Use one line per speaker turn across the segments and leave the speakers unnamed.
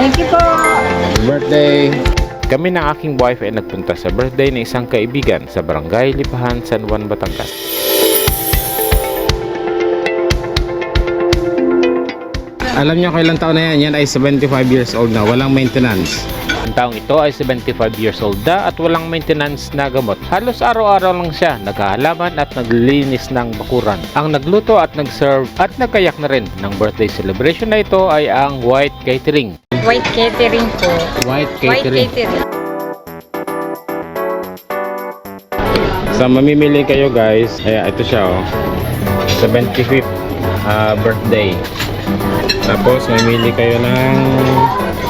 Thank you po.
Birthday! Kami ng aking wife ay nagpunta sa birthday ng isang kaibigan sa Barangay Lipahan, San Juan, Batangas. Alam niyo kailang taon na yan? Yan ay 75 years old na, walang maintenance. Ang taong ito ay 75 years old na at walang maintenance na gamot. Halos araw-araw lang siya naghahalaman at naglilinis ng bakuran. Ang nagluto at nag-serve at nagkayak na rin ng birthday celebration na ito ay ang White Catering.
White catering po.
White
White
Catering.
catering.
So mamimili kayo guys. Ayan, ito siya oh. 75th birthday. Tapos mamili kayo ng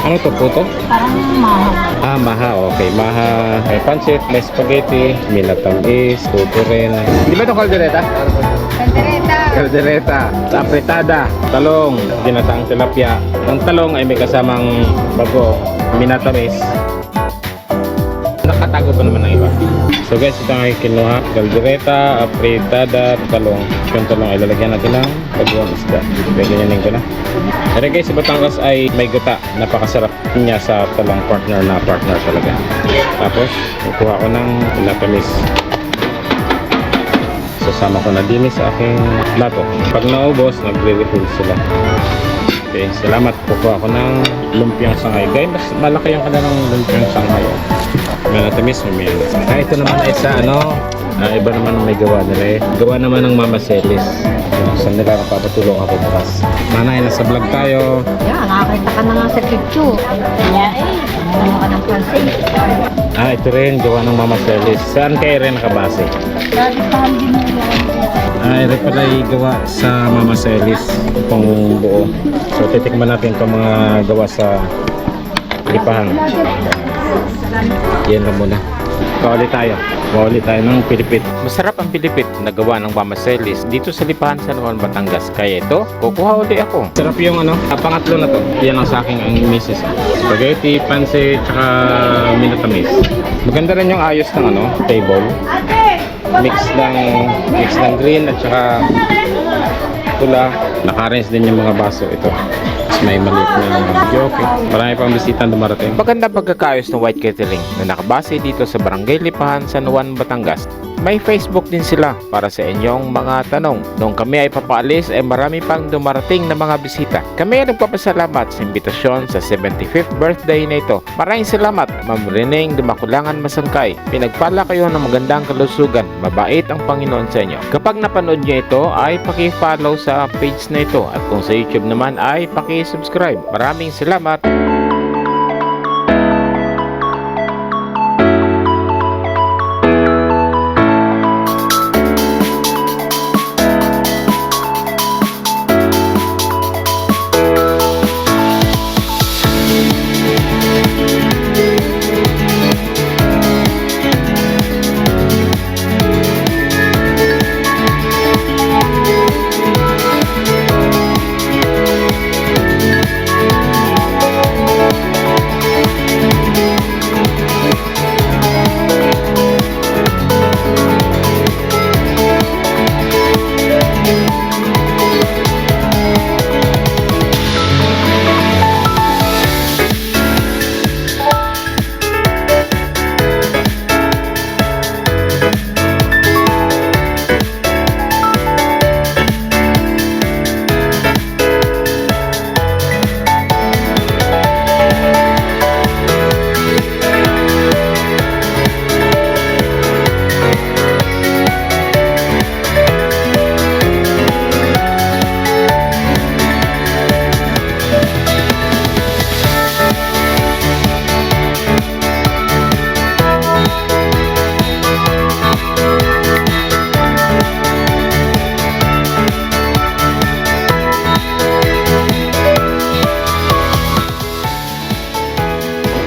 ano to, puto?
Parang maha.
Maha, okay. Maha, may pancit, may spaghetti, may latamis, puto rin. Di ba ito kaldereta?
Kaldereta.
Kaldereta, apretada, talong, ginataang tilapia. Ang talong ay may kasamang bago, minatamis. Nakatago pa naman ng iba. So guys, ito ang kinuha, kaldereta, apretada, talong. Yung talong ay lalagyan natin ng bagoong isda. Ganyanin ko na. Pero guys, sa Batangas ay may gata. Napakasarap niya sa talong, partner talaga. Tapos, kukuha ko ng latamis. Sasama ko na din sa aking plato. Pag naubos, nagre-refill sila. Okay, salamat. Kukuha ko ng lumpiang sangay. Guys, mas malaki yung kanilang lumpiang sangay. May latamis, may miyan. Ito naman ay sa iba naman ang may gawa nila eh. Gawa naman ng Mama Celis. Saan nila napapatulong ako bukas. Nanay, nasa vlog tayo.
Yan, nakakita ka na nga sa picture. Kaya ano ka ng pansin.
Ito rin, gawa ng Mama Celis. Saan kayo rin nakabase?
Dati pa hindi mo
Ito pala yung gawa sa Mama Celis. Itong buo. So, titikman natin itong mga gawa sa Lipahan. Yan lang muna. Kauli tayo ng pilipit. Masarap ang pilipit na gawa ng Mama Celis dito sa Lipahan, San Juan, Batangas. Kaya ito, kukuha uli ako. Sarap yung pangatlo na to. Yan ang sa akin ang misis. Spaghetti, pansit, tsaka minatamis. Maganda rin yung ayos ng table. Mix ng green at tsaka pula. Naka-arrange din yung mga baso ito. May maliit na okay. Marami pang bisita dumarating. Maganda pagkakayos ng White Catering na nakabase dito sa Barangay Lipahan, San Juan, Batangas. May Facebook din sila para sa inyong mga tanong. Nung kami ay papaalis ay marami pang dumarating na mga bisita. Kami ay nagpapasalamat sa imbitasyon sa 75th birthday na ito. Maraming salamat, Ma'am Reneng Dumakulangan Masangkay. Pinagpala kayo ng magandang kalusugan. Mabait ang Panginoon sa inyo. Kapag napanood nyo ito ay paki-follow sa page na ito. At kung sa YouTube naman ay paki-subscribe. Maraming salamat.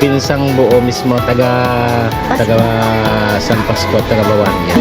Pinsang buo mismo taga San Pascual, taga Bawan yan.